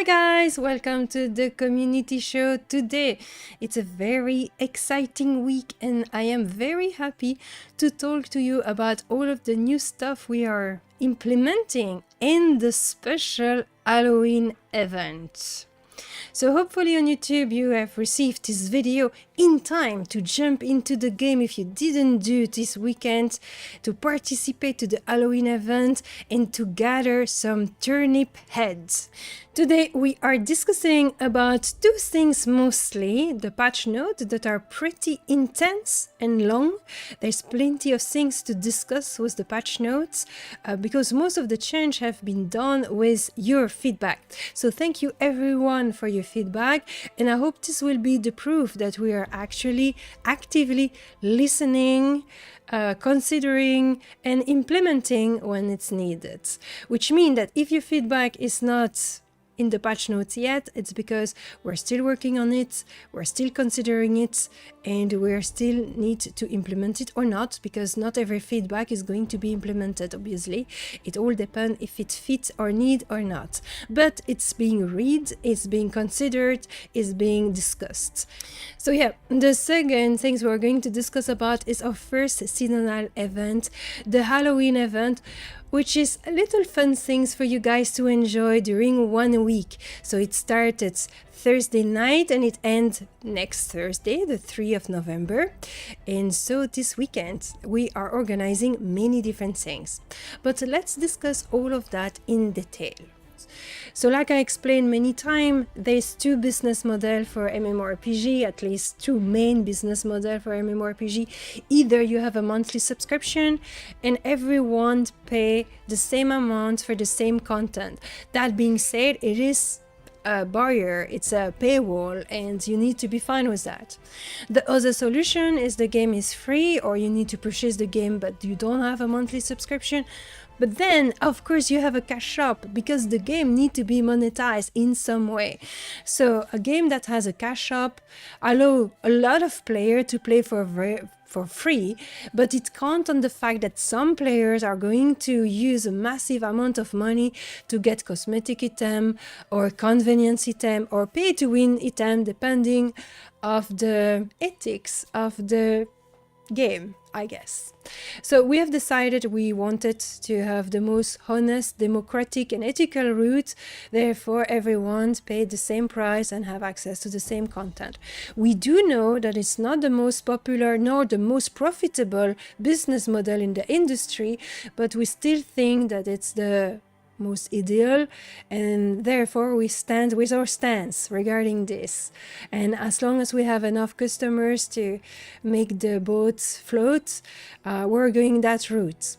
Hi guys, welcome to the community show today. It's a very exciting week and I am very happy to talk to you about all of the new stuff we are implementing in the special Halloween event. So hopefully on YouTube you have received this video in time to jump into the game if you didn't do it this weekend, to participate to the Halloween event and to gather some turnip heads. Today we are discussing about two things mostly, the patch notes that are pretty intense and long. There's plenty of things to discuss with the patch notes because most of the change have been done with your feedback. So thank you everyone for your feedback, and I hope this will be the proof that we are actually actively listening, considering and implementing when it's needed. Which means that if your feedback is not in the patch notes yet, it's because we're still working on it, we're still considering it, and we still need to implement it or not, because not every feedback is going to be implemented, obviously. It all depends if it fits our need or not. But it's being read, it's being considered, it's being discussed. So yeah, the second things we're going to discuss about is our first seasonal event, the Halloween event, which is a little fun things for you guys to enjoy during 1 week. So it started Thursday night and it ends next Thursday, the 3rd of November. And so this weekend we are organizing many different things. But let's discuss all of that in detail. So like I explained many times, there's two business models for MMORPG, at least two main business models for MMORPG. Either you have a monthly subscription and everyone pay the same amount for the same content. That being said, it is a barrier, it's a paywall, and you need to be fine with that. The other solution is the game is free, or you need to purchase the game but you don't have a monthly subscription. But then, of course, you have a cash shop because the game needs to be monetized in some way. So a game that has a cash shop allows a lot of players to play for free, but it counts on the fact that some players are going to use a massive amount of money to get cosmetic item or convenience item or pay to win item, depending of the ethics of the game, I guess. So we have decided we wanted to have the most honest, democratic and ethical route. Therefore, everyone paid the same price and have access to the same content. We do know that it's not the most popular nor the most profitable business model in the industry, but we still think that it's the most ideal, and therefore we stand with our stance regarding this. And as long as we have enough customers to make the boats float, we're going that route.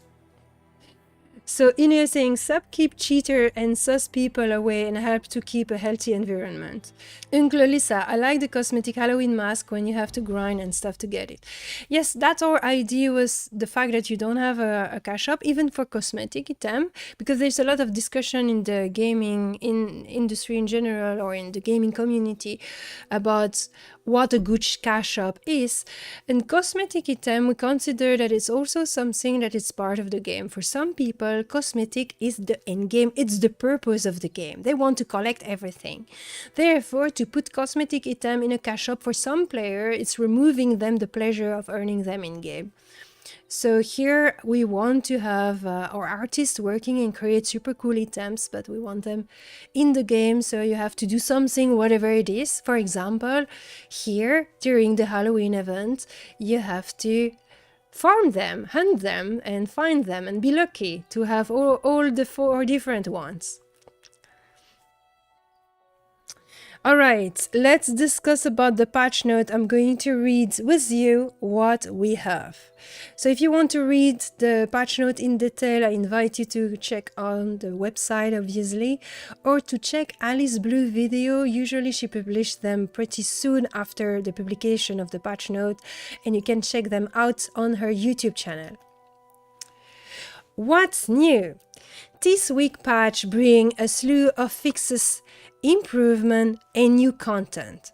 So in here saying, sub keep cheater and sus people away and help to keep a healthy environment. Uncle Lisa, I like the cosmetic Halloween mask when you have to grind and stuff to get it. Yes, that's our idea, was the fact that you don't have a cash shop, even for cosmetic item, because there's a lot of discussion in the gaming industry in general, or in the gaming community, about what a good cash shop is. And cosmetic item, we consider that it's also something that is part of the game. For some people, cosmetic is the end game, it's the purpose of the game. They want to collect everything. Therefore, to put cosmetic item in a cash shop for some player, it's removing them the pleasure of earning them in game. So here we want to have our artists working and create super cool items, but we want them in the game, so you have to do something, whatever it is. For example, here during the Halloween event, you have to farm them, hunt them, and find them, and be lucky to have all the 4 different ones. Alright, let's discuss about the patch note. I'm going to read with you what we have. So if you want to read the patch note in detail, I invite you to check on the website, obviously, or to check Alice Blue video. Usually she published them pretty soon after the publication of the patch note, and you can check them out on her YouTube channel. What's new? This week patch brings a slew of fixes improvement, and new content.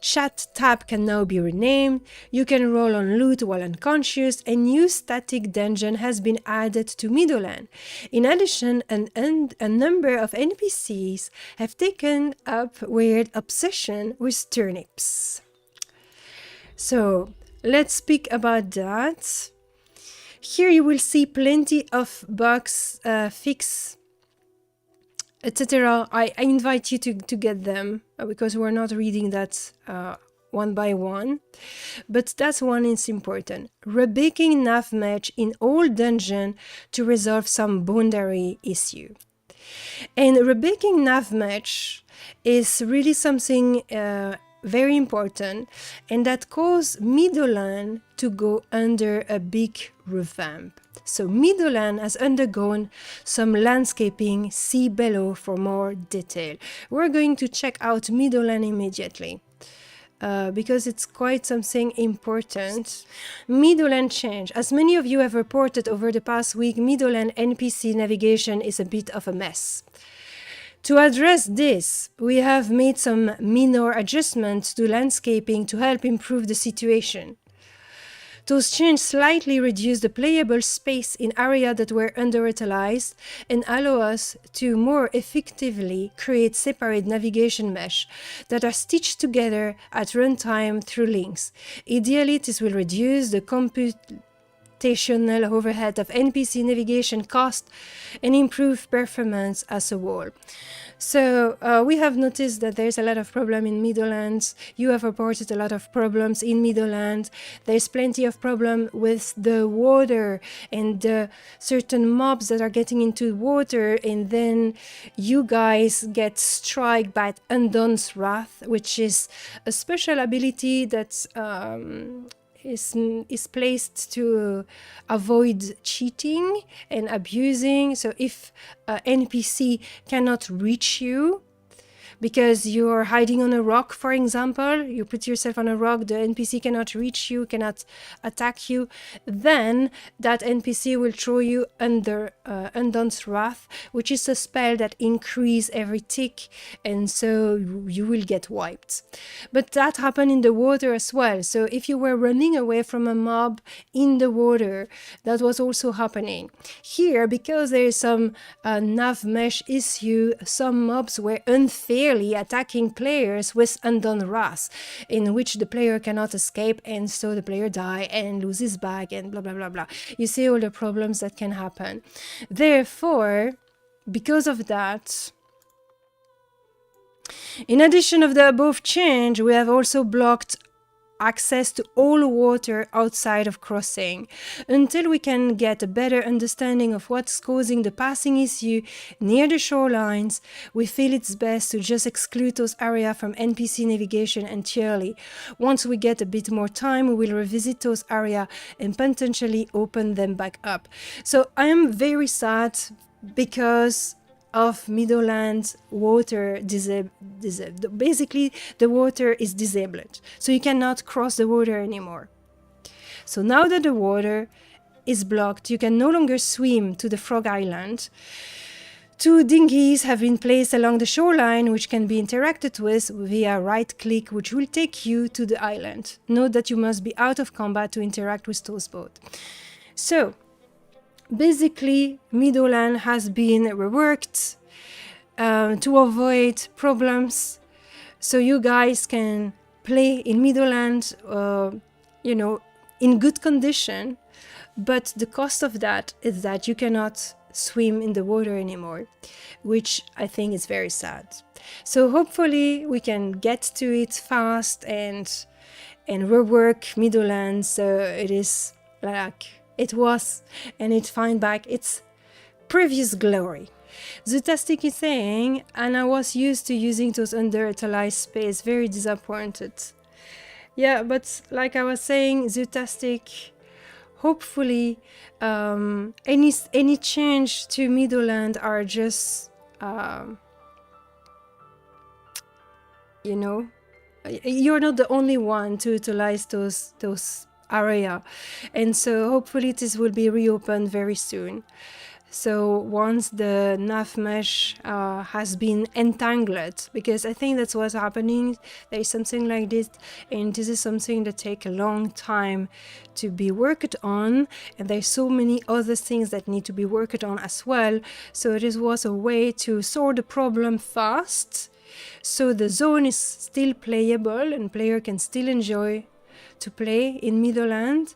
Chat tab can now be renamed, you can roll on loot while unconscious, and new static dungeon has been added to Middleland. In addition, a number of NPCs have taken up weird obsession with turnips. So let's speak about that. Here you will see plenty of bugs, fix, etc. I invite you to get them because we're not reading that one by one. But that one is important. Rebaking nav match in all dungeon to resolve some boundary issue. And rebaking nav match is really something very important, and that caused Middleland to go under a big revamp. So Middleland has undergone some landscaping. See below for more detail. We're going to check out Middleland immediately. Because it's quite something important. Middleland change. As many of you have reported over the past week, Middleland NPC navigation is a bit of a mess. To address this, we have made some minor adjustments to landscaping to help improve the situation. Those changes slightly reduce the playable space in areas that were underutilized and allow us to more effectively create separate navigation mesh that are stitched together at runtime through links. Ideally, this will reduce the computational overhead of NPC navigation cost and improve performance as a whole. So we have noticed that there's a lot of problem in Middlelands. You have reported a lot of problems in Middleland. There's plenty of problem with the water and certain mobs that are getting into water, and then you guys get struck by Undon's Wrath, which is a special ability that is placed to avoid cheating and abusing. So if an NPC cannot reach you because you're hiding on a rock, for example, you put yourself on a rock, the NPC cannot reach you, cannot attack you, then that NPC will throw you under Undon's Wrath, which is a spell that increases every tick, and so you will get wiped. But that happened in the water as well. So if you were running away from a mob in the water, that was also happening. Here, because there is some nav mesh issue, some mobs were unfairly attacking players with Undone Wrath, in which the player cannot escape, and so the player die and loses back and blah blah blah blah. You see all the problems that can happen. Therefore, because of that, in addition of the above change, we have also blocked access to all water outside of crossing. Until we can get a better understanding of what's causing the passing issue near the shorelines, we feel it's best to just exclude those areas from NPC navigation entirely. Once we get a bit more time, we will revisit those areas and potentially open them back up. So I am very sad because of Middleland's water basically the water is disabled, so you cannot cross the water anymore. So now that the water is blocked, you can no longer swim to the Frog Island. 2 dinghies have been placed along the shoreline, which can be interacted with via right click, which will take you to the island. Note that you must be out of combat to interact with those boats. So basically, Middleland has been reworked to avoid problems, so you guys can play in Middleland, in good condition. But the cost of that is that you cannot swim in the water anymore, which I think is very sad. So hopefully we can get to it fast and rework Middleland so it is like it was, and it find back its previous glory. Zutastic is saying, and I was used to using those underutilized space, very disappointed. Yeah, but like I was saying, Zutastic, hopefully any change to Middleland are just you're not the only one to utilize those area, and so hopefully this will be reopened very soon. So once the nav mesh has been entangled, because I think that's what's happening, there is something like this, and this is something that takes a long time to be worked on, and there's so many other things that need to be worked on as well. So this was a way to solve the problem fast, so the zone is still playable and player can still enjoy to play in Meadowland,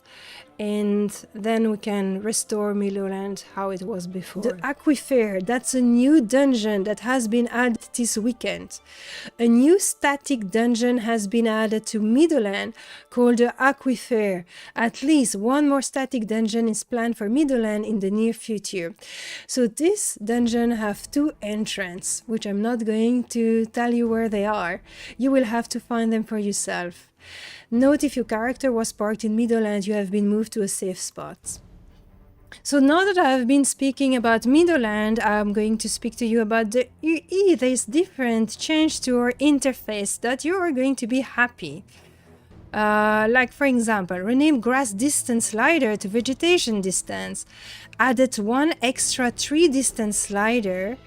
and then we can restore Meadowland how it was before. The Aquifer, that's a new dungeon that has been added this weekend. A new static dungeon has been added to Meadowland called the Aquifer. At least one more static dungeon is planned for Meadowland in the near future. So this dungeon have 2 entrances, which I'm not going to tell you where they are. You will have to find them for yourself. Note if your character was parked in Meadowland, you have been moved to a safe spot. So now that I have been speaking about Meadowland, I'm going to speak to you about the UE. There's different change to our interface that you are going to be happy. Like for example, rename grass distance slider to vegetation distance. Added 1 extra tree distance slider,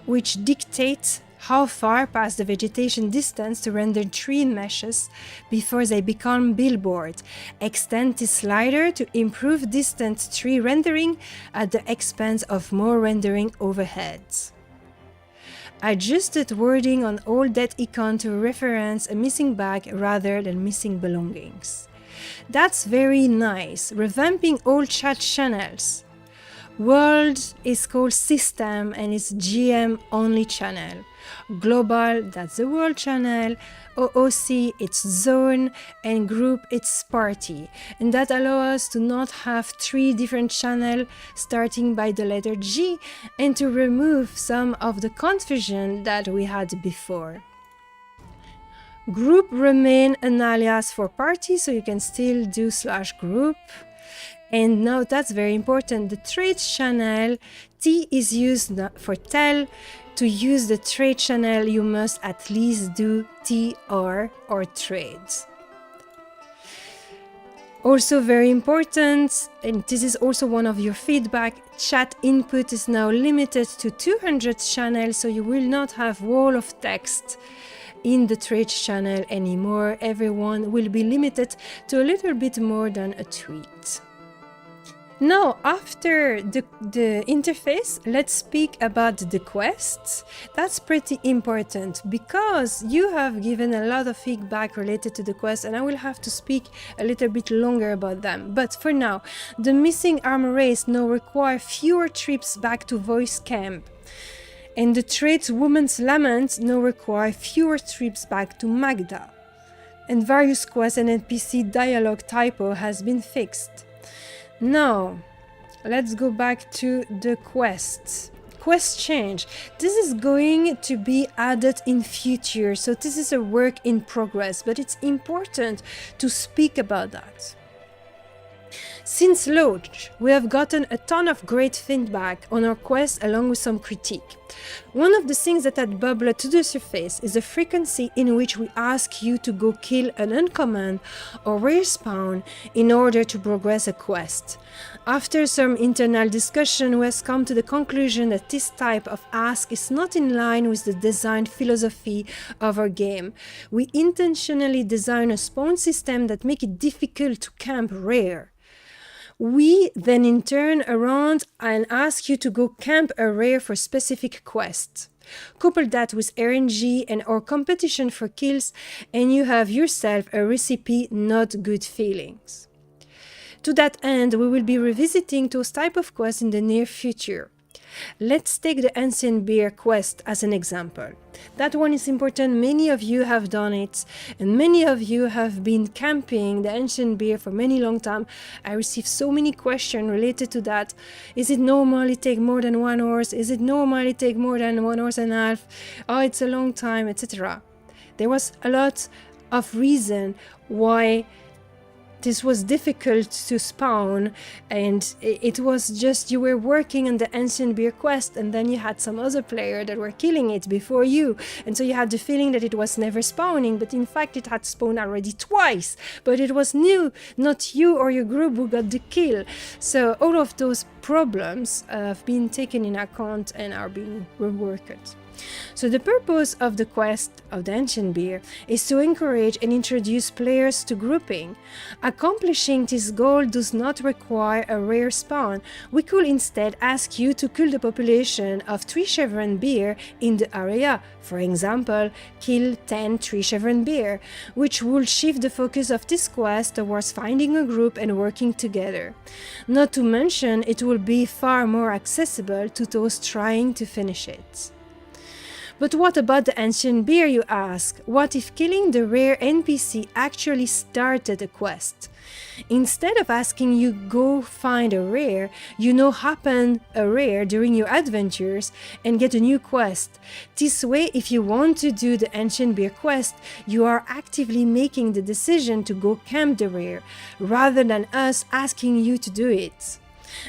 which dictates how far past the vegetation distance to render tree meshes before they become billboard. Extend this slider to improve distant tree rendering at the expense of more rendering overheads. Adjusted wording on all dead icon to reference a missing bag rather than missing belongings. That's very nice. Revamping all chat channels. World is called System and it's GM only channel. Global, that's the world channel. OOC, it's zone, and group, it's party. And that allows us to not have 3 different channels starting by the letter G and to remove some of the confusion that we had before. Group remain an alias for party, so you can still do /group. And now that's very important. The trade channel, T is used for tell. To use the trade channel, you must at least do TR or trades. Also very important, and this is also one of your feedback, chat input is now limited to 200 channels, so you will not have wall of text in the trade channel anymore. Everyone will be limited to a little bit more than a tweet. Now, after the interface, let's speak about the quests. That's pretty important because you have given a lot of feedback related to the quests, and I will have to speak a little bit longer about them. But for now, the missing armor race now require fewer trips back to voice camp. And the tradeswoman's lament now require fewer trips back to Magda. And various quests and NPC dialogue typo has been fixed. Now, let's go back to the quests. Quest change. This is going to be added in future, so this is a work in progress, but it's important to speak about that. Since launch, we have gotten a ton of great feedback on our quest along with some critique. One of the things that had bubbled to the surface is the frequency in which we ask you to go kill an uncommon or rare spawn in order to progress a quest. After some internal discussion, we have come to the conclusion that this type of ask is not in line with the design philosophy of our game. We intentionally design a spawn system that makes it difficult to camp rare. We then in turn around and ask you to go camp a rare for specific quests. Couple that with RNG and or competition for kills, and you have yourself a recipe not good feelings. To that end, we will be revisiting those type of quests in the near future. Let's take the Ancient Beer quest as an example. That one is important, many of you have done it, and many of you have been camping the Ancient Beer for many long time. I received so many questions related to that. Is it normally take more than 1 hour? Is it normally take more than 1 hour and a half? Oh, it's a long time, etc. There was a lot of reason why this was difficult to spawn, and it was just you were working on the ancient beer quest, and then you had some other player that were killing it before you, and so you had the feeling that it was never spawning, but in fact it had spawned already twice, but it was new, not you or your group who got the kill. So all of those problems have been taken in account and are being reworked. So the purpose of the quest of the Ancient Beer is to encourage and introduce players to grouping. Accomplishing this goal does not require a rare spawn. We could instead ask you to kill the population of Tree Chevron Beer in the area. For example, kill 10 Tree Chevron Beer, which would shift the focus of this quest towards finding a group and working together. Not to mention, it will be far more accessible to those trying to finish it. But what about the ancient beer, you ask? What if killing the rare NPC actually started a quest? Instead of asking you go find a rare, you know happen a rare during your adventures and get a new quest. This way, if you want to do the ancient beer quest, you are actively making the decision to go camp the rare, rather than us asking you to do it.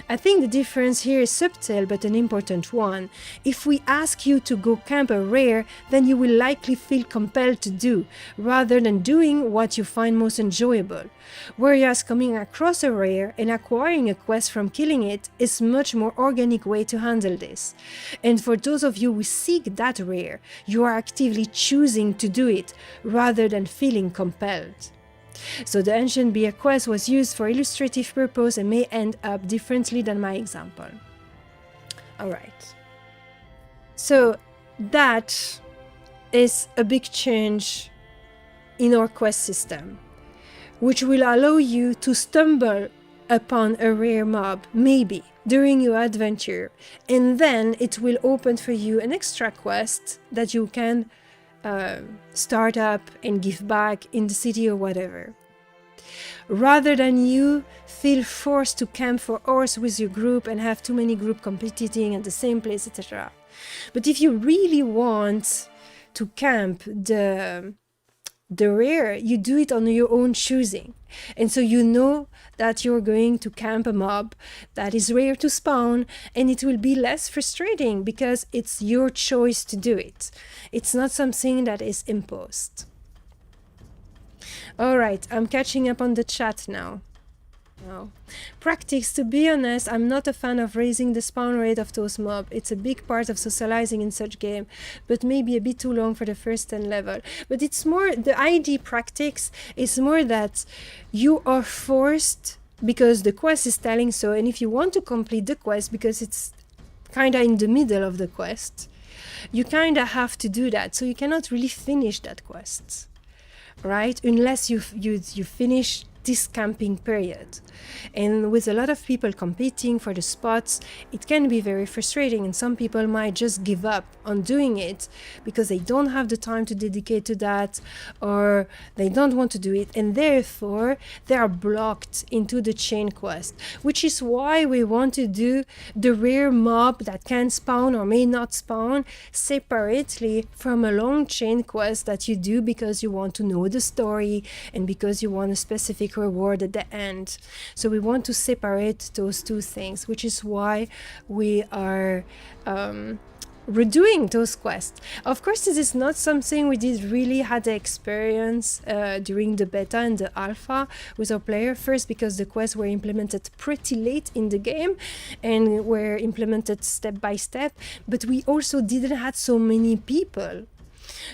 I think the difference here is subtle but an important one. If we ask you to go camp a rare, then you will likely feel compelled to do, rather than doing what you find most enjoyable. Whereas coming across a rare and acquiring a quest from killing it is much more organic way to handle this. And for those of you who seek that rare, you are actively choosing to do it, rather than feeling compelled. So the ancient beer quest was used for illustrative purpose and may end up differently than my example. Alright. So that is a big change in our quest system, which will allow you to stumble upon a rare mob, maybe, during your adventure, and then it will open for you an extra quest that you can start up and give back in the city or whatever. Rather than you feel forced to camp for hours with your group and have too many groups competing at the same place, etc. But if you really want to camp the rare, you do it on your own choosing. And so you know that you're going to camp a mob that is rare to spawn, and it will be less frustrating because it's your choice to do it. It's not something that is imposed. Alright, I'm catching up on the chat now. Practice, to be honest, I'm not a fan of raising the spawn rate of those mobs. It's a big part of socializing in such game, but maybe a bit too long for the first 10 level. But it's more, the ID practice is more that you are forced because the quest is telling so, and if you want to complete the quest because it's kinda in the middle of the quest, you kinda have to do that, so you cannot really finish that quest, right? Unless you finish this camping period. And with a lot of people competing for the spots, it can be very frustrating, and some people might just give up on doing it because they don't have the time to dedicate to that, or they don't want to do it, and therefore they are blocked into the chain quest, which is why we want to do the rare mob that can spawn or may not spawn separately from a long chain quest that you do because you want to know the story and because you want a specific reward at the end. So we want to separate those two things, which is why we are redoing those quests. Of course, this is not something we did really had the experience during the beta and the alpha with our player. First, because the quests were implemented pretty late in the game and were implemented step by step, but we also didn't have so many people.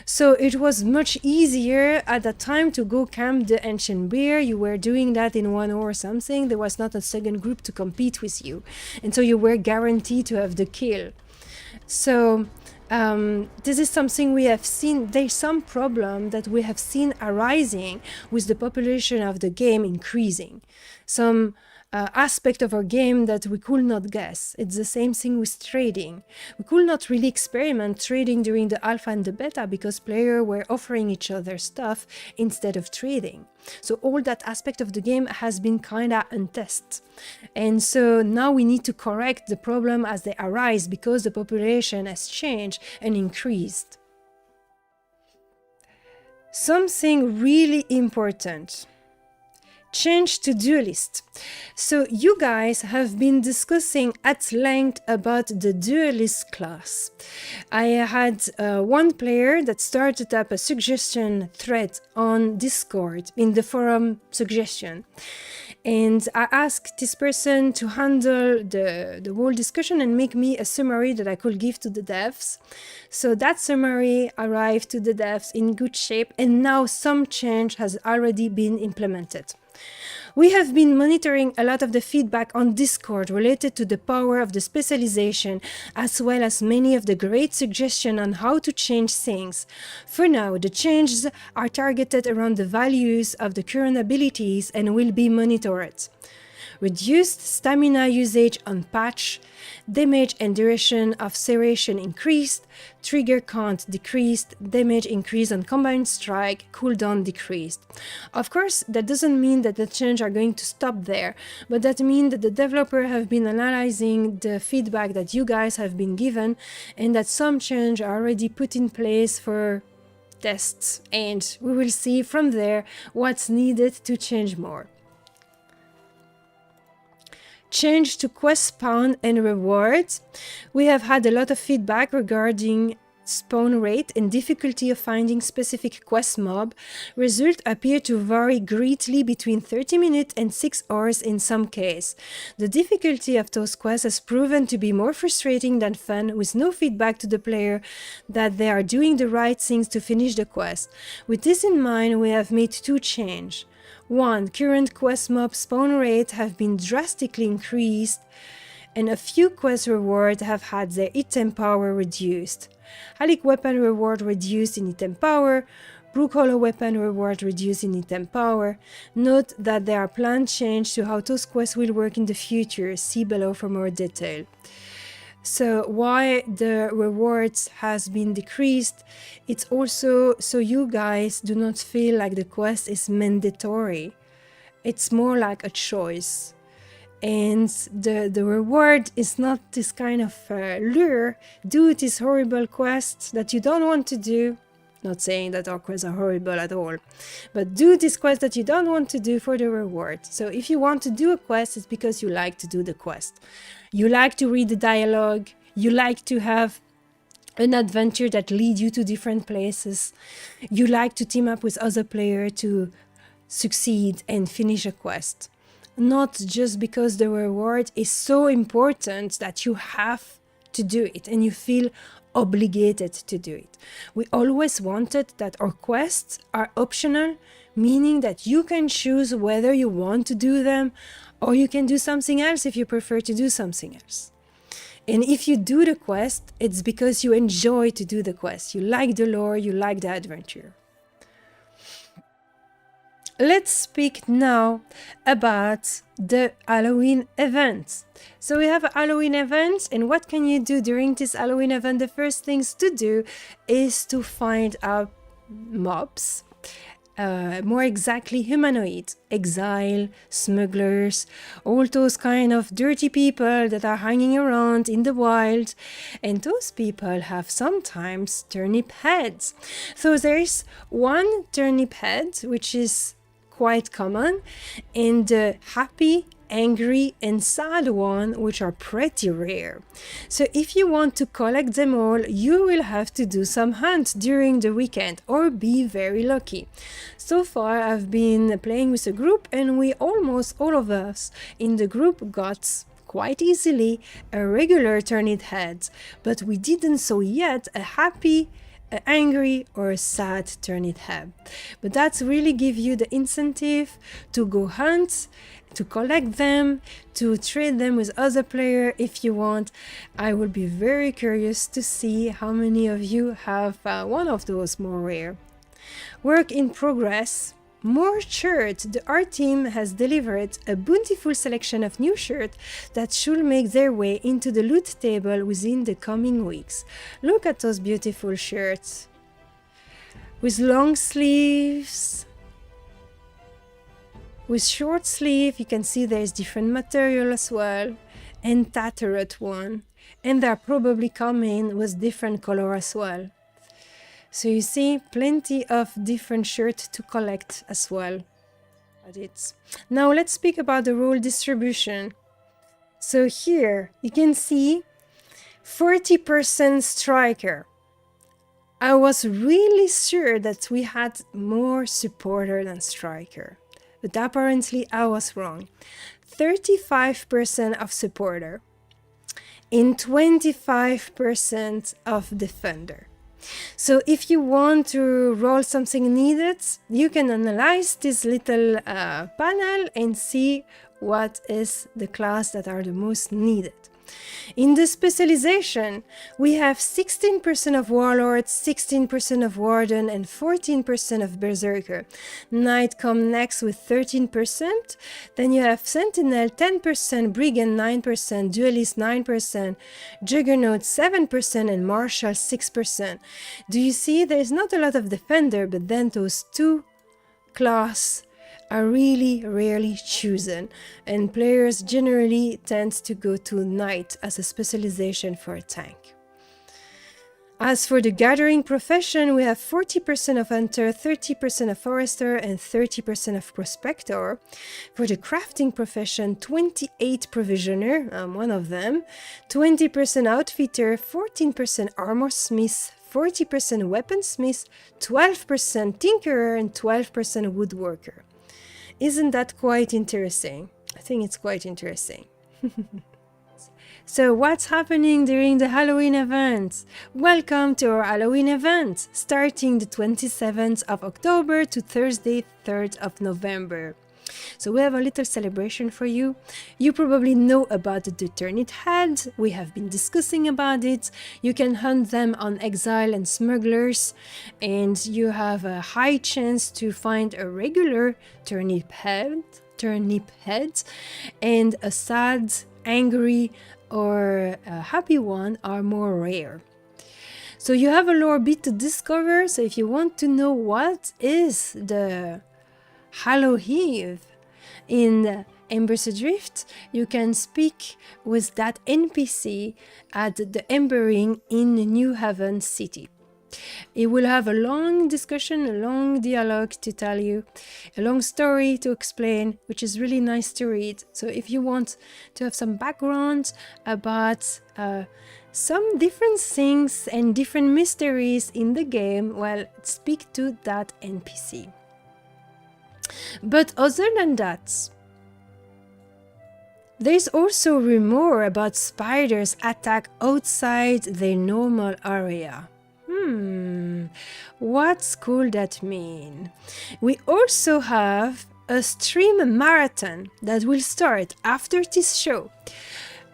So it was much easier at that time to go camp the ancient bear. You were doing that in 1 hour or something. There was not a second group to compete with you, and so you were guaranteed to have the kill. So this is something we have seen. There's some problem that we have seen arising with the population of the game increasing. Some aspect of our game that we could not guess. It's the same thing with trading. We could not really experiment trading during the alpha and the beta because players were offering each other stuff instead of trading. So all that aspect of the game has been kinda untested. And so now we need to correct the problem as they arise because the population has changed and increased. Something really important. Change to duelist. So you guys have been discussing at length about the duelist class. I had one player that started up a suggestion thread on Discord in the forum suggestion. And I asked this person to handle the whole discussion and make me a summary that I could give to the devs. So that summary arrived to the devs in good shape, and now some change has already been implemented. We have been monitoring a lot of the feedback on Discord related to the power of the specialization, as well as many of the great suggestions on how to change things. For now, the changes are targeted around the values of the current abilities and will be monitored. Reduced stamina usage on patch, damage and duration of serration increased, trigger count decreased, damage increase on combined strike, cooldown decreased. Of course, that doesn't mean that the changes are going to stop there, but that means that the developer have been analyzing the feedback that you guys have been given, and that some changes are already put in place for tests, and we will see from there what's needed to change more. Change to quest spawn and rewards. We have had a lot of feedback regarding spawn rate and difficulty of finding specific quest mob. Results appear to vary greatly between 30 minutes and 6 hours in some cases. The difficulty of those quests has proven to be more frustrating than fun, with no feedback to the player that they are doing the right things to finish the quest. With this in mind, we have made 2 changes. 1. Current quest mob spawn rate have been drastically increased, and a few quest rewards have had their item power reduced. Halic weapon reward reduced in item power, Brook Hollow weapon reward reduced in item power. Note that there are planned changes to how those quests will work in the future. See below for more detail. So why the rewards has been decreased, it's also so you guys do not feel like the quest is mandatory. It's more like a choice. And the reward is not this kind of lure. Do this horrible quest that you don't want to do. Not saying that our quests are horrible at all, but do this quest that you don't want to do for the reward. So if you want to do a quest, it's because you like to do the quest. You like to read the dialogue, you like to have an adventure that leads you to different places, you like to team up with other players to succeed and finish a quest. Not just because the reward is so important that you have to do it and you feel obligated to do it. We always wanted that our quests are optional, meaning that you can choose whether you want to do them or you can do something else if you prefer to do something else. And if you do the quest, it's because you enjoy to do the quest. You like the lore, you like the adventure. Let's speak now about the Halloween event. So we have a Halloween event, and what can you do during this Halloween event? The first things to do is to find out mobs, more exactly humanoid, exile, smugglers, all those kind of dirty people that are hanging around in the wild, and those people have sometimes turnip heads. So there's one turnip head which is quite common, and the happy, angry and sad one, which are pretty rare. So if you want to collect them all, you will have to do some hunt during the weekend or be very lucky. So far I've been playing with a group, and we almost all of us in the group got quite easily a regular turnip head, but we didn't saw yet a happy, angry or a sad turnip head. But that's really give you the incentive to go hunt, to collect them, to trade them with other players if you want. I will be very curious to see how many of you have one of those more rare. Work in progress. More shirts. The art team has delivered a bountiful selection of new shirts that should make their way into the loot table within the coming weeks. Look at those beautiful shirts. With long sleeves, with short sleeve, you can see there's different material as well, and tattered one. And they're probably coming with different color as well. So you see plenty of different shirts to collect as well. Got it. Now let's speak about the role distribution. So here you can see 40% striker. I was really sure that we had more supporter than striker, but apparently I was wrong. 35% of supporter and 25% of defender. So if you want to roll something needed, you can analyze this little panel and see what is the class that are the most needed. In the specialization, we have 16% of Warlord, 16% of Warden, and 14% of Berserker. Knight come next with 13%. Then you have Sentinel 10%, Brigand 9%, Duelist 9%, Juggernaut 7%, and Marshal 6%. Do you see? There's not a lot of Defender, but then those two class are really rarely chosen, and players generally tend to go to Knight as a specialization for a tank. As for the gathering profession, we have 40% of Hunter, 30% of Forester, and 30% of Prospector. For the crafting profession, 28 Provisioner, I'm one of them, 20% Outfitter, 14% Armor Smith, 40% Weaponsmith, 12% Tinkerer, and 12% Woodworker. Isn't that quite interesting? I think it's quite interesting. So what's happening during the Halloween event? Welcome to our Halloween event, starting the 27th of October to Thursday, 3rd of November. So we have a little celebration for you. You probably know about the Turnip Head. We have been discussing about it. You can hunt them on Exile and Smugglers, and you have a high chance to find a regular turnip head, and a sad, angry, or a happy one are more rare. So you have a lore bit to discover. So if you want to know what is the Halloween in Embers Adrift, you can speak with that NPC at the Embering in New Haven City. It will have a long discussion, a long dialogue to tell you, a long story to explain, which is really nice to read. So if you want to have some background about some different things and different mysteries in the game, well, speak to that NPC. But other than that, there's also rumor about spiders attack outside their normal area. What could that mean? We also have a stream marathon that will start after this show.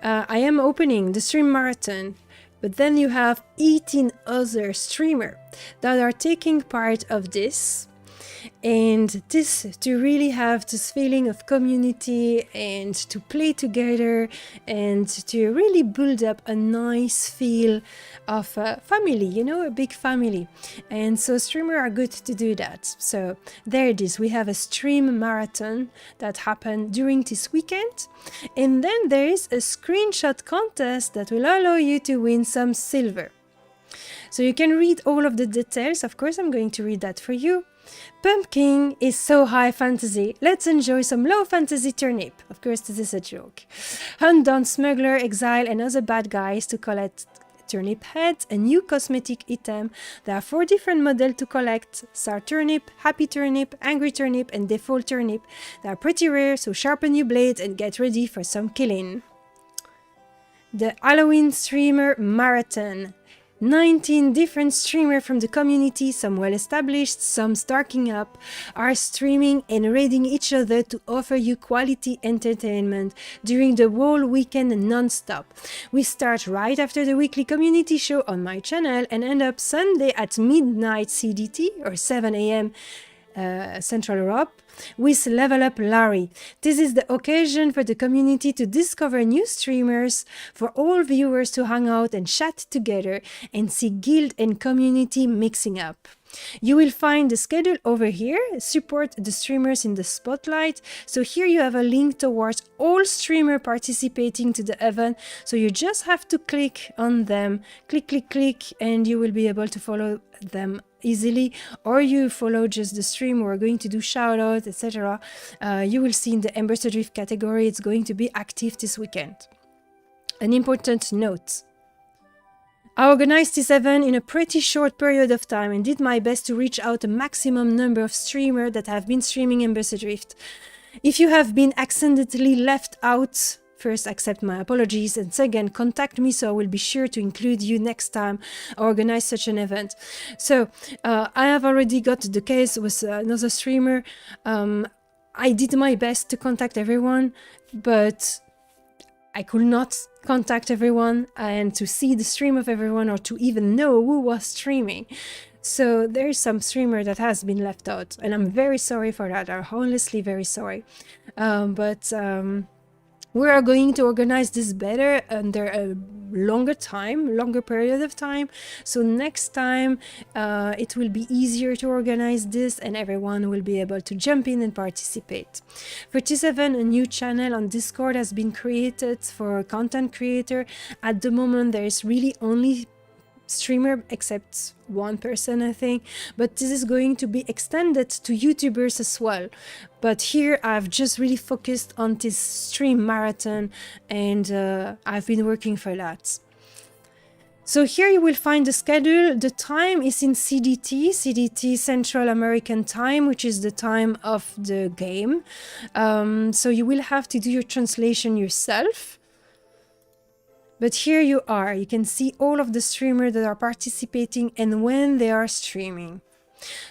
I am opening the stream marathon, but then you have 18 other streamers that are taking part of this. And this, to really have this feeling of community and to play together and to really build up a nice feel of a family, you know, a big family. And so streamers are good to do that. So there it is. We have a stream marathon that happened during this weekend. And then there is a screenshot contest that will allow you to win some silver. So you can read all of the details. Of course, I'm going to read that for you. Pumpkin is so high fantasy. Let's enjoy some low fantasy turnip. Of course, this is a joke. Hunt down Smuggler, Exile, and other bad guys to collect turnip heads, a new cosmetic item. There are 4 different models to collect: Star Turnip, Happy Turnip, Angry Turnip, and Default Turnip. They are pretty rare, so sharpen your blades and get ready for some killing. The Halloween Streamer Marathon. 19 different streamers from the community, some well established, some starting up, are streaming and raiding each other to offer you quality entertainment during the whole weekend non-stop. We start right after the weekly community show on my channel and end up Sunday at midnight CDT or 7 a.m. Central Europe with Level Up Larry. This is the occasion for the community to discover new streamers, for all viewers to hang out and chat together and see guild and community mixing up. You will find the schedule over here. Support the streamers in the spotlight. So here you have a link towards all streamers participating to the event. So you just have to click on them, click, and you will be able to follow them easily, or you follow just the stream, we're going to do shoutout, etc. You will see in the Embers Adrift category, it's going to be active this weekend. An important note. I organized this event in a pretty short period of time and did my best to reach out a maximum number of streamers that have been streaming Embers Adrift. If you have been accidentally left out, first, accept my apologies, and second, contact me so I will be sure to include you next time I organize such an event. So, I have already got the case with another streamer. I did my best to contact everyone, but I could not contact everyone and to see the stream of everyone or to even know who was streaming. So there is some streamer that has been left out, and I'm very sorry for that. I'm honestly very sorry. We are going to organize this better under a longer period of time. So next time it will be easier to organize this and everyone will be able to jump in and participate. For this event, a new channel on Discord has been created for content creator. At the moment, there is really only streamer except one person, I think, but this is going to be extended to YouTubers as well. But here I've just really focused on this stream marathon, and I've been working for that. So here you will find the schedule. The time is in CDT, Central American Time, which is the time of the game. So you will have to do your translation yourself. But here you are, you can see all of the streamers that are participating and when they are streaming.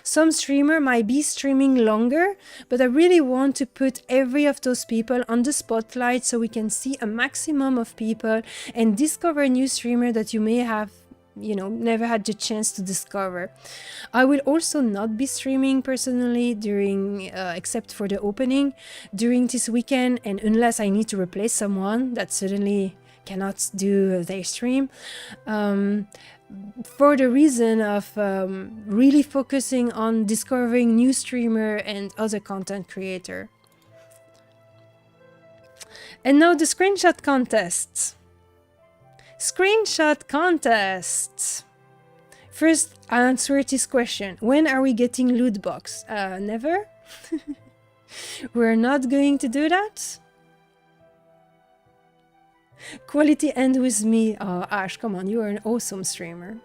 Some streamer might be streaming longer, but I really want to put every of those people on the spotlight so we can see a maximum of people and discover new streamer that you may have, you know, never had the chance to discover. I will also not be streaming personally during, except for the opening, during this weekend, and unless I need to replace someone that suddenly cannot do their stream, for the reason of really focusing on discovering new streamer and other content creator. And now the screenshot contest. Screenshot contest. First, I'll answer this question. When are we getting loot box? Never. We're not going to do that. Quality end with me. Oh, Ash, come on, you are an awesome streamer.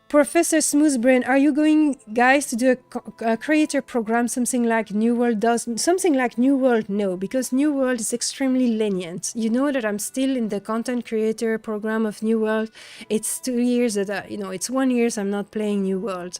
Professor Smoothbrain, are you going, guys, to do a creator program, something like New World does? Something like New World? No, because New World is extremely lenient. You know that I'm still in the content creator program of New World. It's 2 years that, you know, it's 1 year so I'm not playing New World.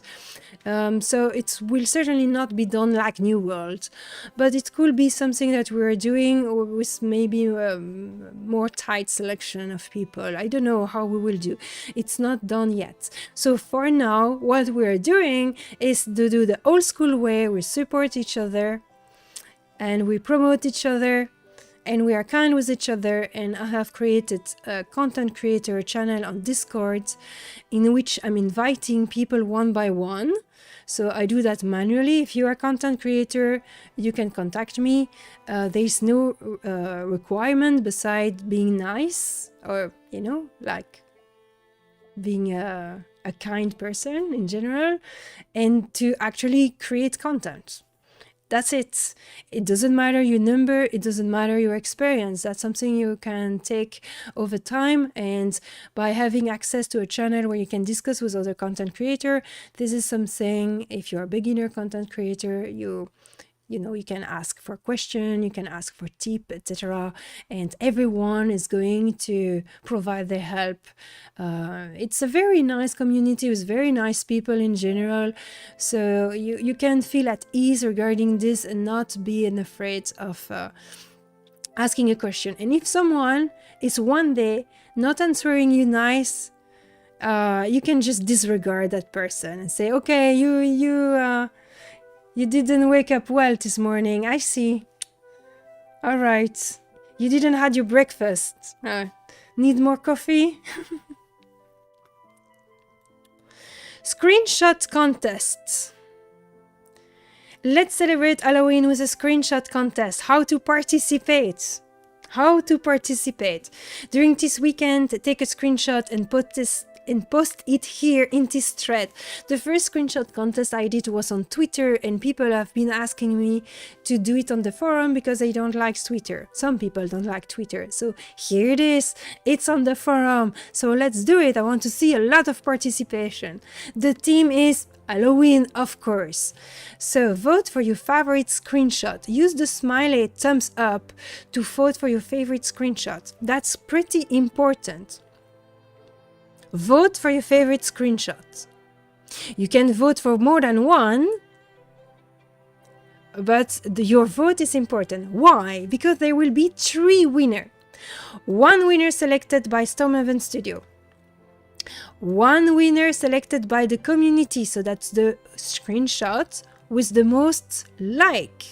So it will certainly not be done like New World, but it could be something that we're doing with maybe more tight selection of people. I don't know how we will do. It's not done yet. So for now, what we're doing is to do the old school way. We support each other and we promote each other and we are kind with each other. And I have created a content creator channel on Discord in which I'm inviting people one by one. So I do that manually. If you are a content creator, you can contact me. There's no requirement besides being nice or, you know, like being a kind person in general and to actually create content. That's it. It doesn't matter your number, it doesn't matter your experience. That's something you can take over time, and by having access to a channel where you can discuss with other content creator, this is something, if you're a beginner content creator, you know, you can ask for question, you can ask for tip, etc. And everyone is going to provide their help. It's a very nice community with very nice people in general. So you can feel at ease regarding this and not being afraid of asking a question. And if someone is one day not answering you nice, you can just disregard that person and say, okay, you didn't wake up well this morning, I see. All right. You didn't had your breakfast. Need more coffee? Screenshot contest. Let's celebrate Halloween with a screenshot contest. How to participate. How to participate. During this weekend, take a screenshot and put this and post it here in this thread. The first screenshot contest I did was on Twitter, and people have been asking me to do it on the forum because they don't like Twitter. Some people don't like Twitter. So here it is. It's on the forum. So let's do it. I want to see a lot of participation. The theme is Halloween, of course. So vote for your favorite screenshot. Use the smiley thumbs up to vote for your favorite screenshot. That's pretty important. Vote for your favorite screenshot. You can vote for more than one, but your vote is important. Why? Because there will be 3 winners. 1 winner selected by Stormhaven Studio. 1 winner selected by the community, so that's the screenshot with the most like.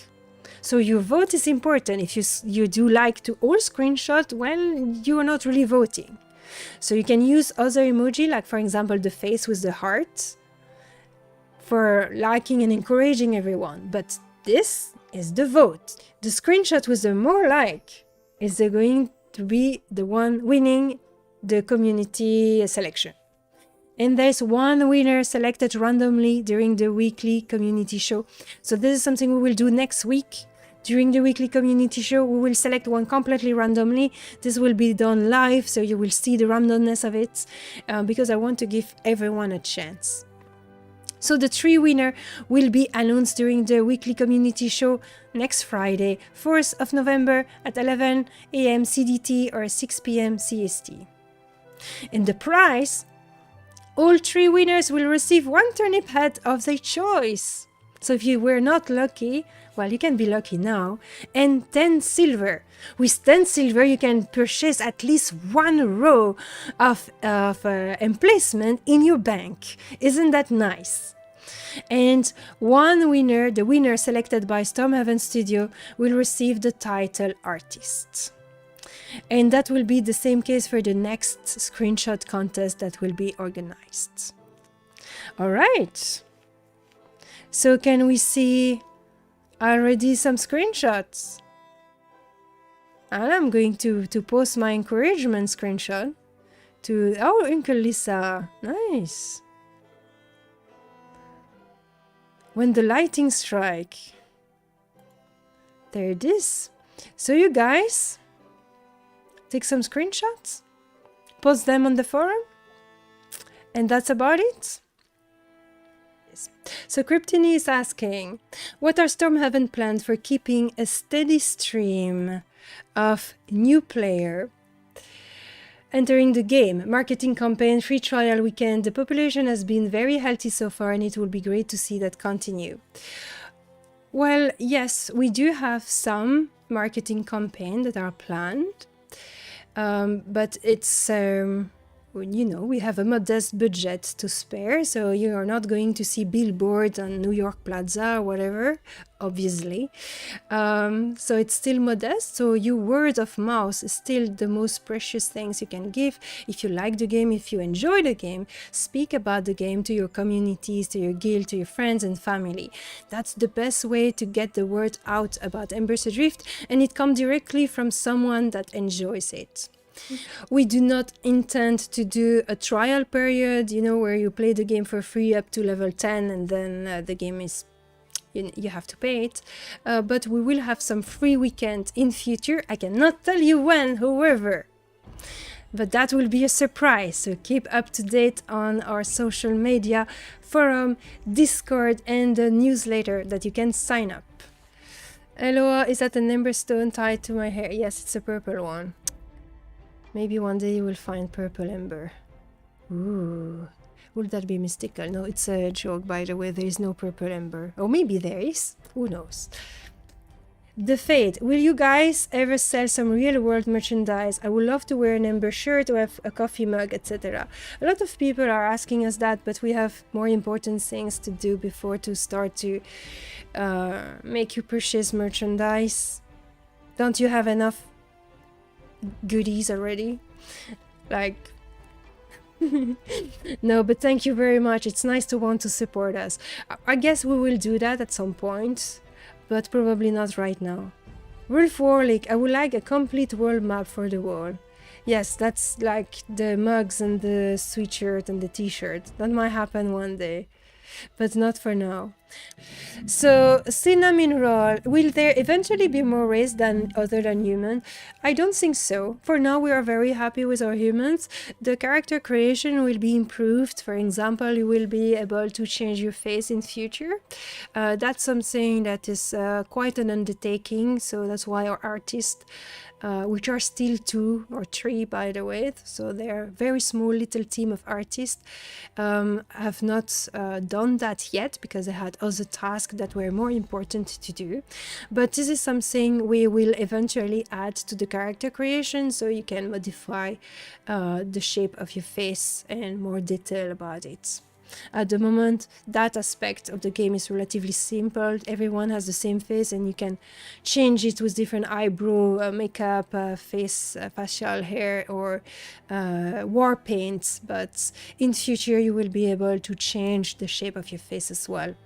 So your vote is important. If you do like to all screenshot, well, you are not really voting. So you can use other emoji, like for example the face with the heart, for liking and encouraging everyone. But this is the vote. The screenshot with the more like is going to be the one winning the community selection. And there's 1 winner selected randomly during the weekly community show. So this is something we will do next week. During the weekly community show, we will select one completely randomly. This will be done live, so you will see the randomness of it, because I want to give everyone a chance. So the 3 winners will be announced during the weekly community show next Friday, 4th of November at 11 a.m. CDT or 6 p.m. CST. And the prize, all 3 winners will receive 1 turnip head of their choice. So if you were not lucky, well, you can be lucky now. And 10 silver. With 10 silver, you can purchase at least 1 row of emplacement in your bank. Isn't that nice? And 1 winner, the winner selected by Stormhaven Studio, will receive the title Artist. And that will be the same case for the next screenshot contest that will be organized. All right. So can we see already some screenshots? And I'm going to post my encouragement screenshot to our Uncle Lisa. Nice. When the lighting strike. There it is. So you guys take some screenshots, post them on the forum, and that's about it. Yes. So Kryptini is asking, what are Stormhaven plans for keeping a steady stream of new player entering the game? Marketing campaign, free trial weekend. The population has been very healthy so far, and it will be great to see that continue. Well, yes, we do have some marketing campaigns that are planned. But it's, you know, we have a modest budget to spare, so you are not going to see billboards on New York Plaza or whatever, obviously. So it's still modest, so your word of mouth is still the most precious things you can give. If you like the game, if you enjoy the game, speak about the game to your communities, to your guild, to your friends and family. That's the best way to get the word out about Embers Adrift, and it comes directly from someone that enjoys it. We do not intend to do a trial period, you know, where you play the game for free up to level 10 and then the game is, you have to pay it. But we will have some free weekend in future. I cannot tell you when, however. But that will be a surprise, so keep up to date on our social media, forum, Discord and the newsletter that you can sign up. Elloa, is that an ember stone tied to my hair? Yes, it's a purple one. Maybe one day you will find purple ember. Ooh, would that be mystical? No, it's a joke, by the way. There is no purple ember. Or maybe there is. Who knows? The Fate. Will you guys ever sell some real-world merchandise? I would love to wear an ember shirt or have a coffee mug, etc. A lot of people are asking us that, but we have more important things to do before to start to make you purchase merchandise. Don't you have enough goodies already? Like no, but thank you very much. It's nice to want to support us. I guess we will do that at some point, but probably not right now. Wolf Warlick, I would like a complete world map for the wall. Yes, that's like the mugs and the sweatshirt and the t-shirt. That might happen one day, but not for now. So, cinnamon roll, will there eventually be more race than other than human? I don't think so. For now, we are very happy with our humans. The character creation will be improved. For example, you will be able to change your face in future. That's something that is quite an undertaking. So that's why our artists, which are still 2 or 3 by the way, so they're a very small little team of artists, have not done that yet because they had other tasks that were more important to do. But this is something we will eventually add to the character creation, so you can modify the shape of your face and more detail about it. At the moment, that aspect of the game is relatively simple. Everyone has the same face and you can change it with different eyebrow, makeup, facial hair, or war paints. But in future, you will be able to change the shape of your face as well.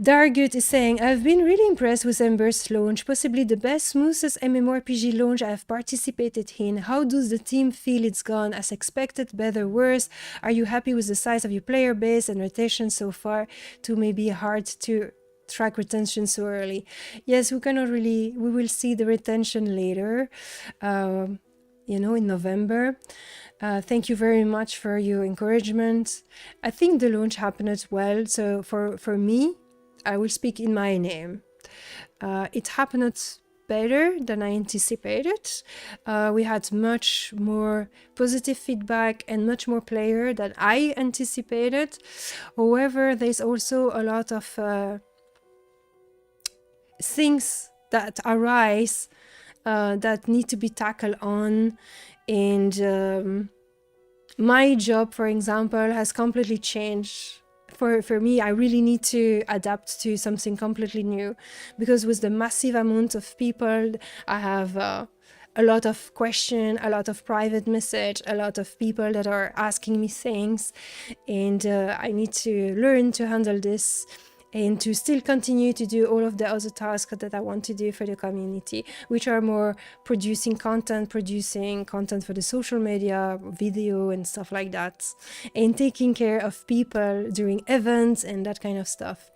Dargut is saying, I've been really impressed with Embers launch, possibly the best, smoothest MMORPG launch I have participated in. How does the team feel it's gone? As expected, better, worse? Are you happy with the size of your player base and rotation so far? To maybe hard to track retention so early. Yes, we will see the retention later, in November. Thank you very much for your encouragement. I think the launch happened as well. So for me, I will speak in my name. It happened better than I anticipated. We had much more positive feedback and much more player than I anticipated. However, there's also a lot of things that arise that need to be tackled on, and my job, for example, has completely changed. For me, I really need to adapt to something completely new, because with the massive amount of people, I have a lot of questions, a lot of private message, a lot of people that are asking me things, and I need to learn to handle this and to still continue to do all of the other tasks that I want to do for the community, which are more producing content for the social media, video and stuff like that, and taking care of people during events and that kind of stuff.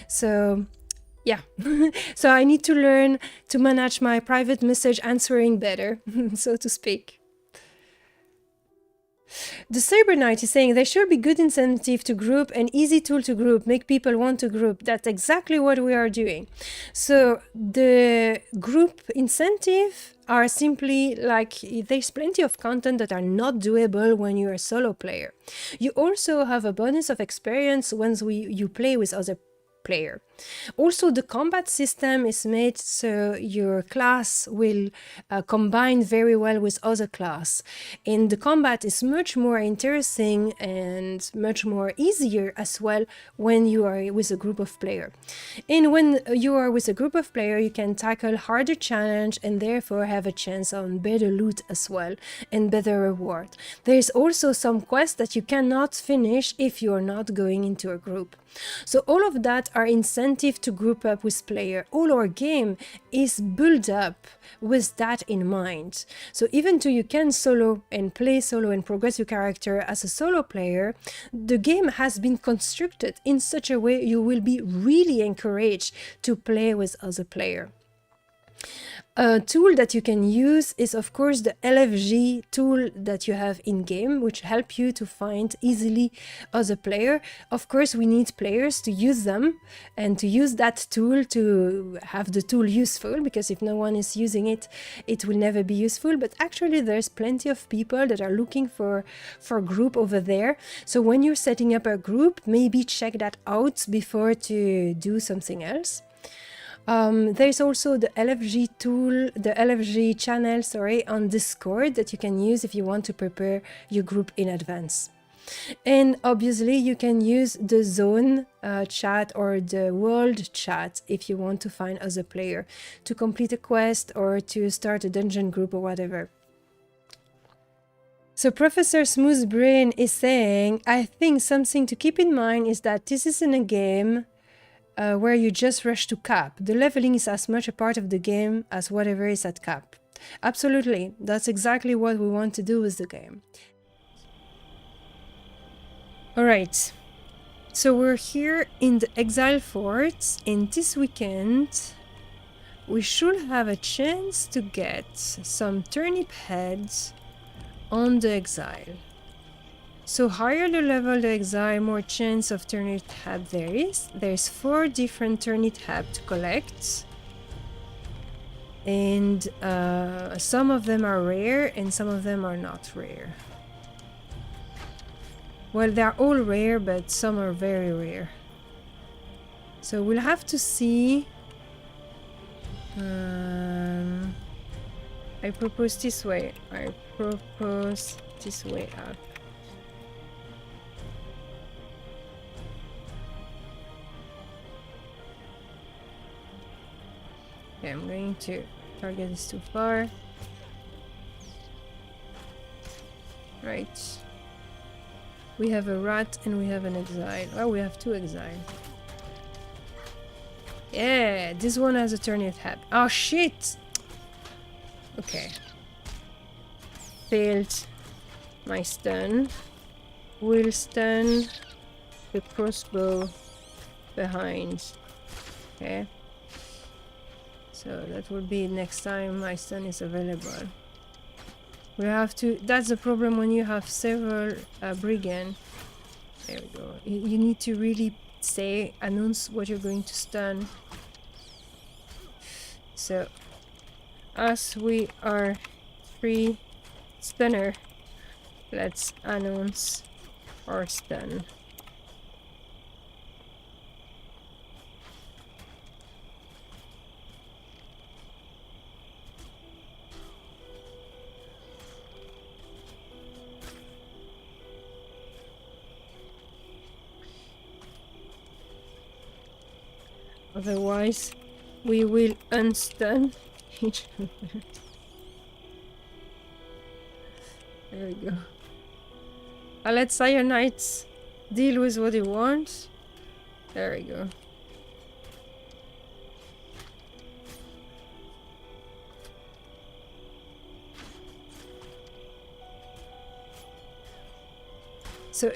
So yeah, so I need to learn to manage my private message answering better, so to speak. The Cyber Knight is saying there should be good incentive to group and easy tool to group, make people want to group. That's exactly what we are doing. So the group incentive are simply like, there's plenty of content that are not doable when you're a solo player. You also have a bonus of experience once you play with other player. Also, the combat system is made so your class will combine very well with other class, and the combat is much more interesting and much more easier as well when you are with a group of player. And when you are with a group of player, you can tackle harder challenge and therefore have a chance on better loot as well and better reward. There is also some quests that you cannot finish if you are not going into a group. So all of that are incentive to group up with player. All our game is built up with that in mind. So even though you can solo and play solo and progress your character as a solo player, the game has been constructed in such a way you will be really encouraged to play with other player. A tool that you can use is of course the LFG tool that you have in game, which help you to find easily other player. Of course, we need players to use them and to use that tool to have the tool useful, because if no one is using it, it will never be useful. But actually there's plenty of people that are looking for a group over there. So when you're setting up a group, maybe check that out before to do something else. There's also the LFG tool, the LFG channel, on Discord that you can use if you want to prepare your group in advance. And obviously you can use the zone chat or the world chat if you want to find other player to complete a quest or to start a dungeon group or whatever. So Professor Smoothbrain is saying, I think something to keep in mind is that this isn't a game where you just rush to cap. The leveling is as much a part of the game as whatever is at cap. Absolutely. That's exactly what we want to do with the game. Alright. So we're here in the Exile Fort, and this weekend we should have a chance to get some turnip heads on the Exile. So higher the level the Exile, more chance of turnip head there is. There's 4 different turnip head to collect. And some of them are rare and some of them are not rare. Well, they're all rare, but some are very rare. So we'll have to see. I propose this way. I propose this way up. Okay, I'm going to target this too far. Right. We have a rat and we have an exile. Oh, we have 2 exile. Yeah, this one has a turnip head. Oh shit! Okay. Failed my stun. Will stun the crossbow behind. Okay. So that will be next time my stun is available. We have to... That's the problem when you have several brigand. There we go. You need to really say, announce what you're going to stun. So, as we are 3 stunner, let's announce our stun. Otherwise, we will unstun each other. There we go. I'll let Cyanites deal with what he wants. There we go. So,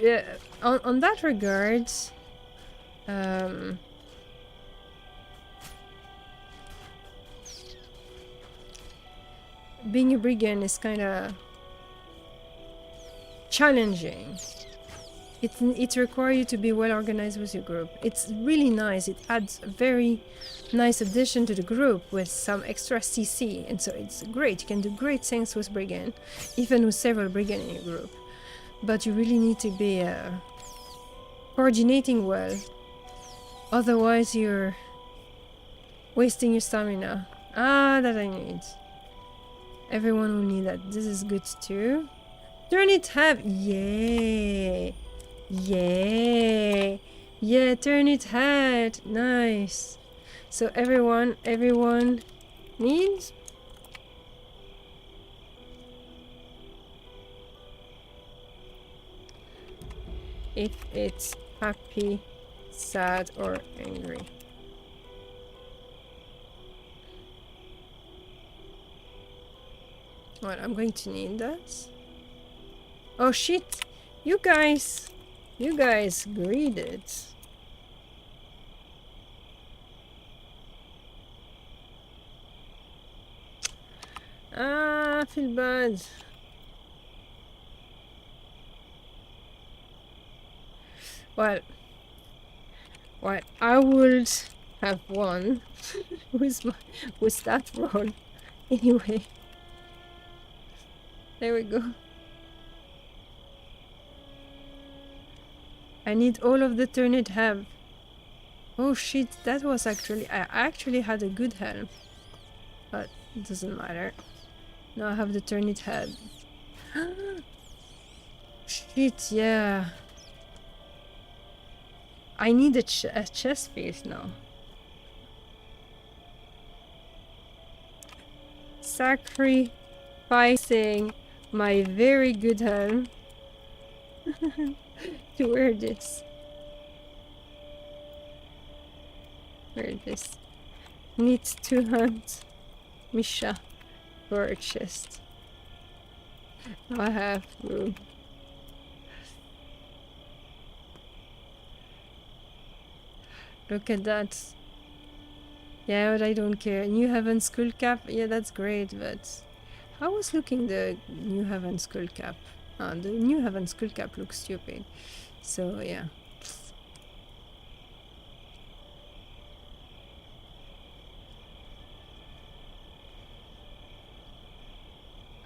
on that regard, being a brigand is kind of challenging. It requires you to be well organized with your group. It's really nice. It adds a very nice addition to the group with some extra CC, and so it's great. You can do great things with brigand, even with several brigand in your group. But you really need to be coordinating well. Otherwise, you're wasting your stamina. Ah, that I need. Everyone will need that. This is good too. Turn it have. Yay! Yay! Yeah, turn it had. Nice. So everyone needs. If it's happy, sad, or angry. Well, I'm going to need that. Oh shit! You guys greeted. Ah, I feel bad. Well, I would have won with that roll. Anyway. There we go. I need all of the turnip have. Oh shit, that was actually... I actually had a good helm. But it doesn't matter. Now I have the turnip head. Shit, yeah. I need a chest piece now. Sacrificing my very good helm to wear this. Wear this. Needs to hunt Misha. for a chest. I have to. Look at that. Yeah, but I don't care. New Haven skull cap. Yeah, that's great, but how was looking the New Haven skull cap? The New Haven skull cap looks stupid. So yeah.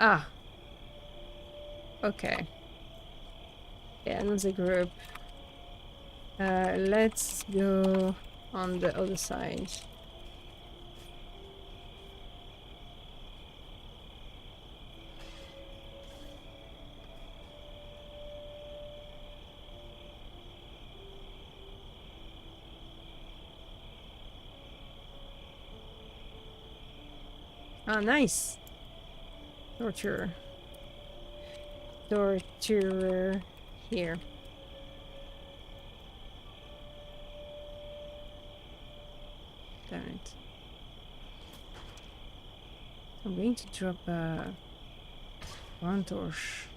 Ah. Okay. Yeah, another group. Let's go on the other side. Ah, nice. Torturer. Torturer here. Damn it. I'm going to drop one torch.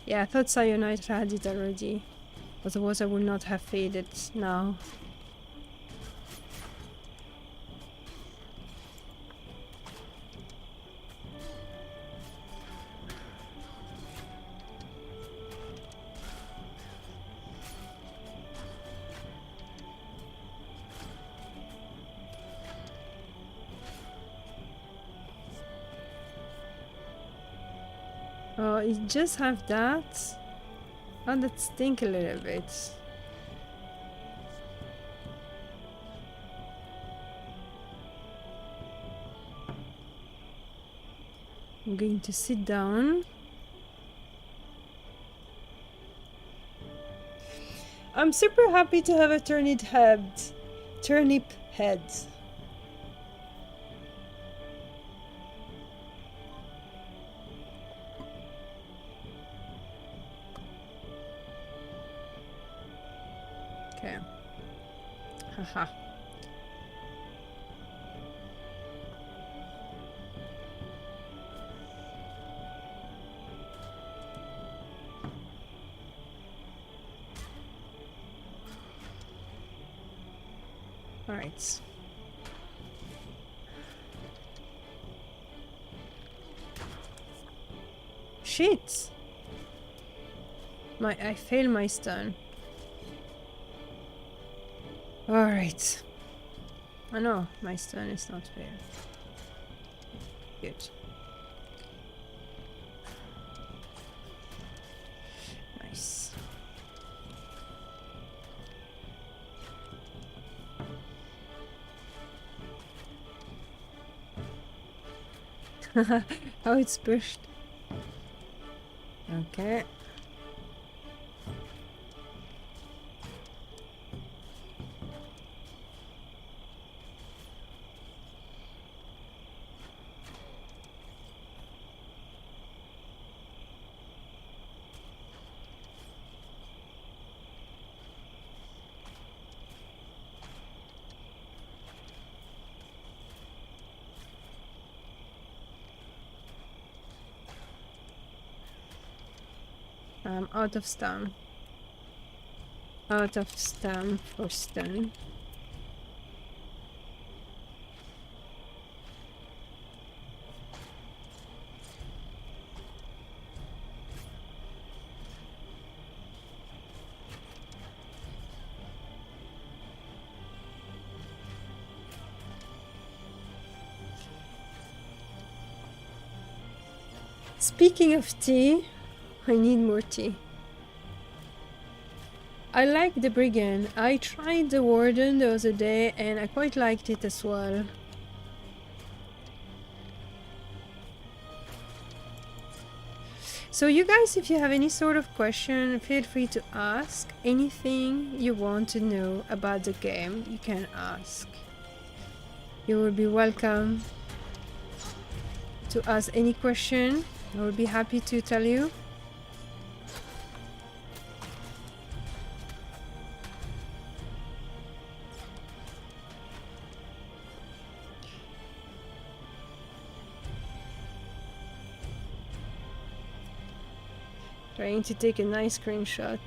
Yeah, I thought Cyanide had it already. Otherwise I would not have faded now. Oh, you just have that? Oh, that stink a little bit. I'm going to sit down. I'm super happy to have a turnip head. Turnip head. Okay. Haha. All right. Shit. I failed my stun. Alright. I know, my stun is not fair. Good. Nice. How it's pushed. Okay. I'm out of stun. Out of stun for stun. Speaking of tea, I need more tea. I like the Brigand. I tried the Warden the other day and I quite liked it as well. So you guys, if you have any sort of question, feel free to ask. Anything you want to know about the game, you can ask. You will be welcome to ask any question. I will be happy to tell you. Trying to take a nice screenshot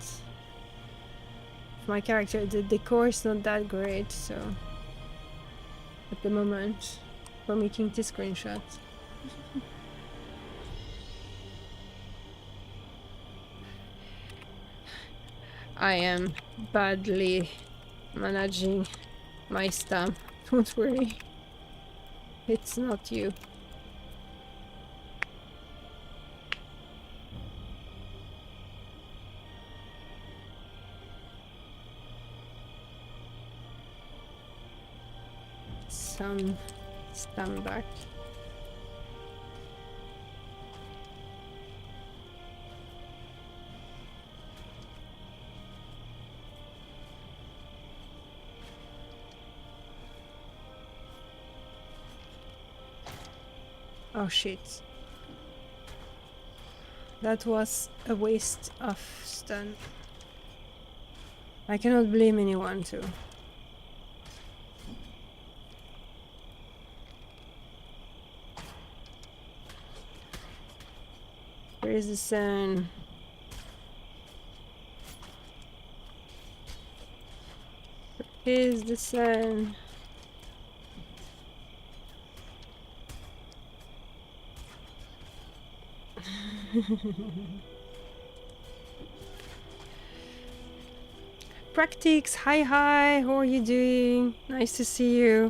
of my character. The decor is not that great, so at the moment for making this screenshot. I am badly managing my stamp. Don't worry, it's not you. Some stand back. Oh shit. That was a waste of stun. I cannot blame anyone too. Where is the sun? Where is the sun? Practice, hi, how are you doing? Nice to see you.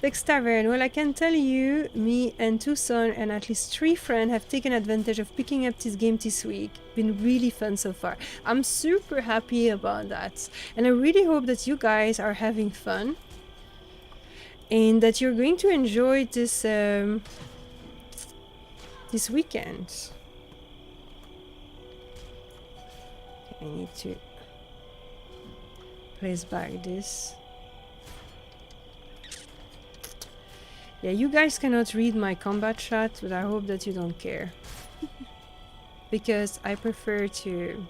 Tex Tavern, well, I can tell you, me and Tucson and at least 3 friends have taken advantage of picking up this game this week. Been really fun so far. I'm super happy about that. And I really hope that you guys are having fun. And that you're going to enjoy this, this weekend. Okay, I need to place back this. Yeah, you guys cannot read my combat chat, but I hope that you don't care. Because I prefer to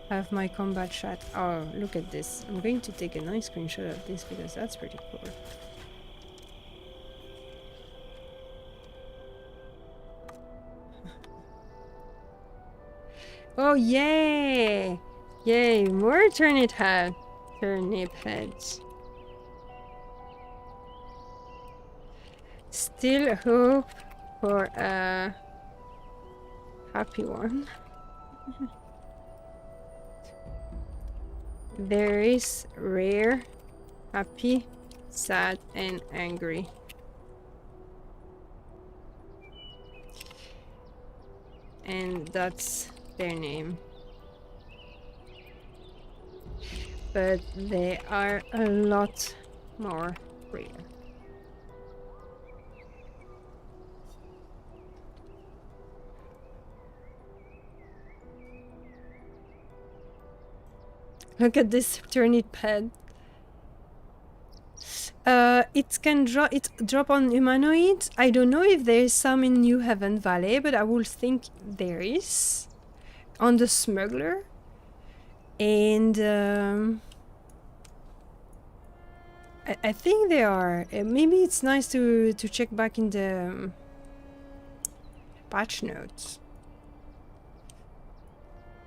have my combat chat. Oh, look at this. I'm going to take a nice screenshot of this because that's pretty cool. Oh, yay! Yay, more turnip heads. Still hope for a happy one. There is rare, happy, sad, and angry. And that's their name. But they are a lot more rare. Look at this turnip head. It can drop on humanoids. I don't know if there is some in New Haven Valley, but I would think there is. On the smuggler. And I think they are. Maybe it's nice to check back in the patch notes.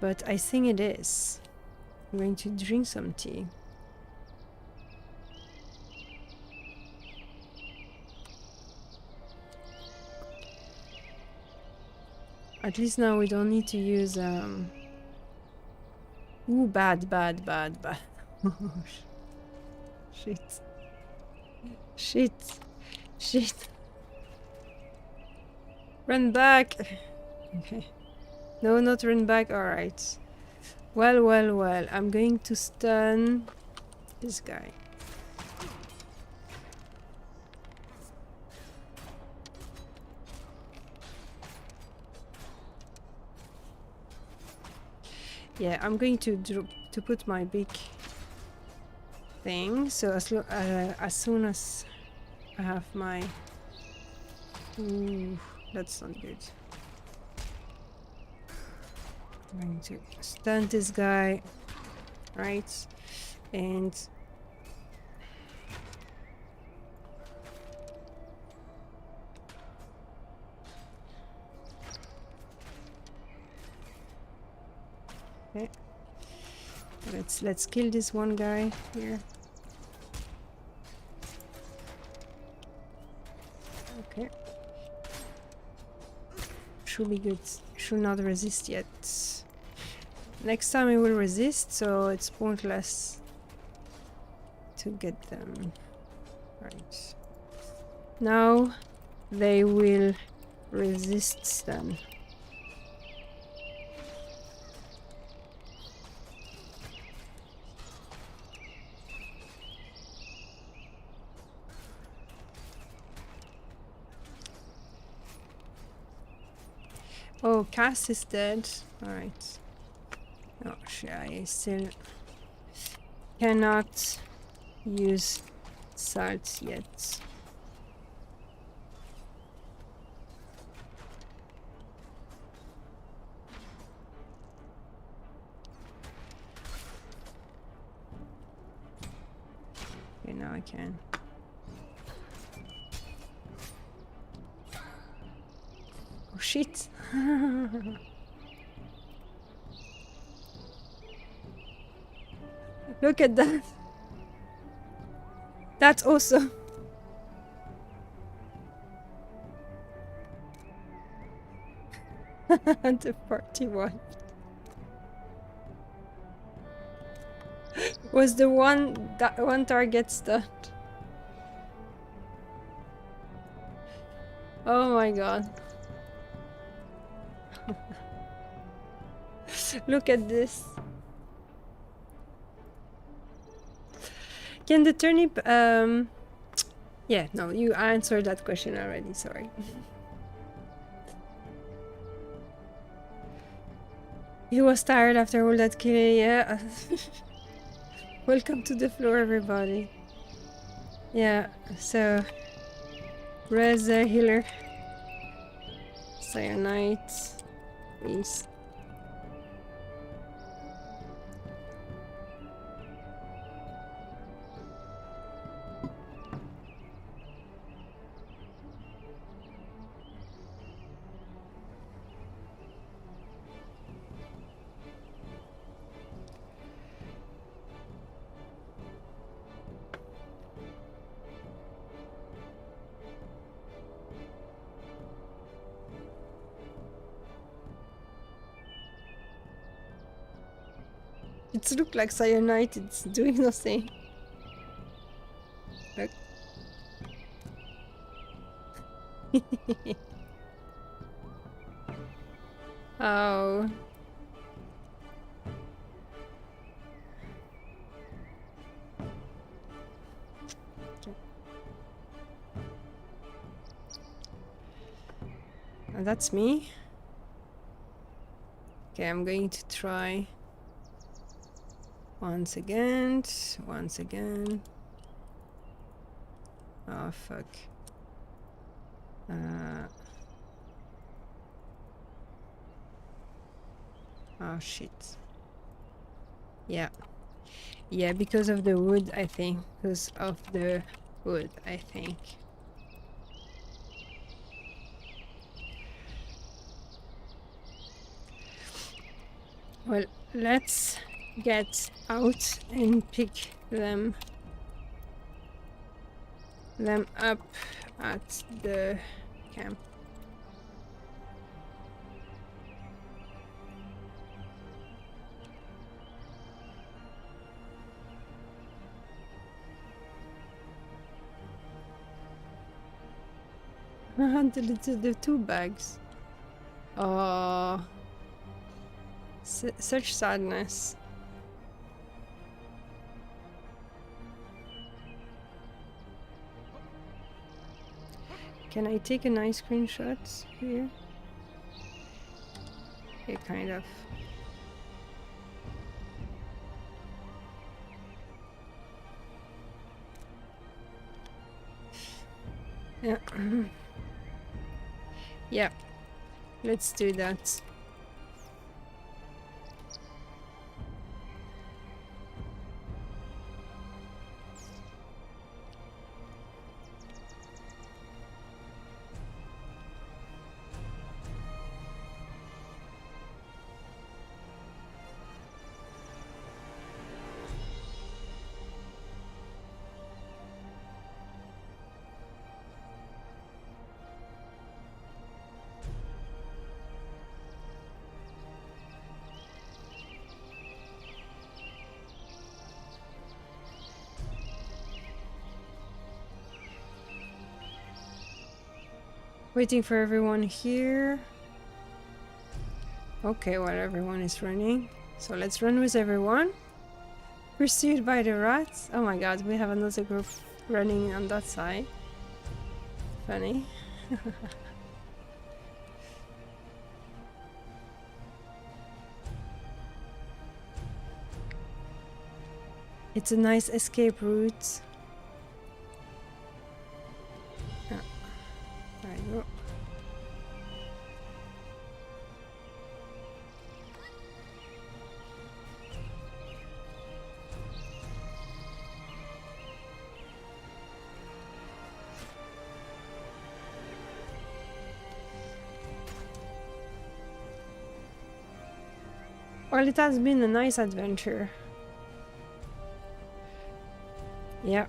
But I think it is. I'm going to drink some tea. At least now we don't need to use ooh, bad. Shit. Run back. Okay. No, not run back. Alright. Well. I'm going to stun this guy. Yeah, I'm going to put my big thing. So as soon as I have my... Ooh, that's not good. I'm going to stun this guy, right? And okay, let's kill this one guy here. Okay, should be good. Should not resist yet. Next time it will resist, so it's pointless to get them. Right. Now they will resist then. Oh, Cass is dead. Alright. Oh, shit, I still cannot use salt yet. Okay, now I can. Oh shit! Look at that! That's awesome! The party one was the one target stunned. Oh my god. Look at this. Can the turnip yeah, no, you answered that question already, sorry. He was tired after all that killing, yeah. Welcome to the floor, everybody. Yeah, so res healer. Cyanite, please. It looks like cyanide, it's doing nothing. Look. Oh. Okay. And that's me. Okay, I'm going to try once again. Oh fuck. Oh shit. Yeah. Yeah, because of the wood, I think. Because of the wood, I think. Well, let's get out and pick them up at the camp. The two bags. Oh, such sadness. Can I take a nice screenshot here? Okay, kind of. Yeah. Yeah. Let's do that. Waiting for everyone here. Okay, well, everyone is running. So let's run with everyone. Pursued by the rats. Oh my god, we have another group running on that side. Funny. It's a nice escape route. Yeah. There you go. Well, it has been a nice adventure. Yeah.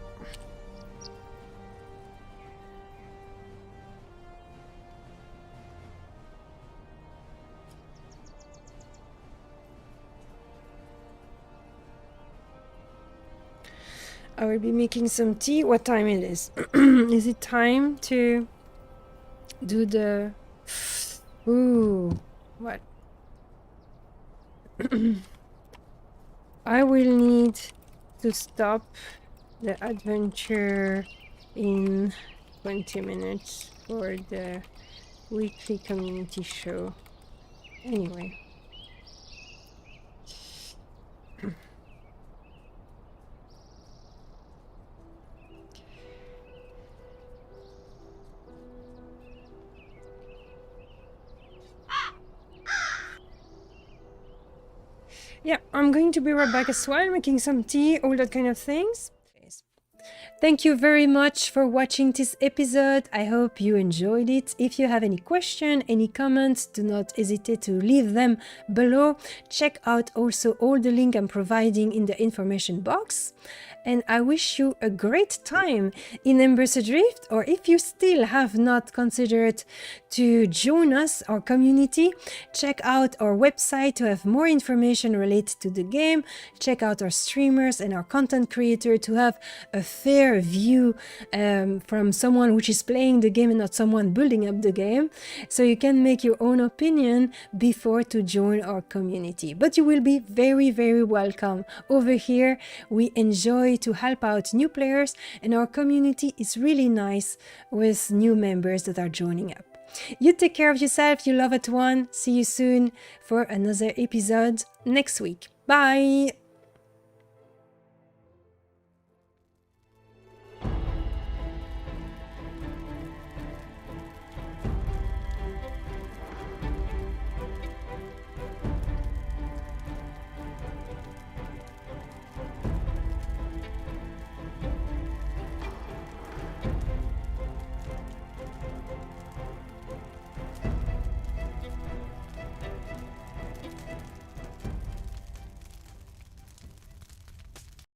I will be making some tea. What time it is? Is it time to do the... Ooh, what? I will need to stop the adventure in 20 minutes for the weekly community show. Anyway. Yeah, I'm going to be right back as well, making some tea, all that kind of things. Thank you very much for watching this episode. I hope you enjoyed it. If you have any question, any comments, do not hesitate to leave them below. Check out also all the link I'm providing in the information box. And I wish you a great time in Embers Adrift, or if you still have not considered to join us, our community, check out our website to have more information related to the game. Check out our streamers and our content creator to have a fair view from someone which is playing the game and not someone building up the game. So you can make your own opinion before to join our community. But you will be very, very welcome. Over here, we enjoy to help out new players, and our community is really nice with new members that are joining up. You take care of yourself, you love it one. See you soon for another episode next week. Bye!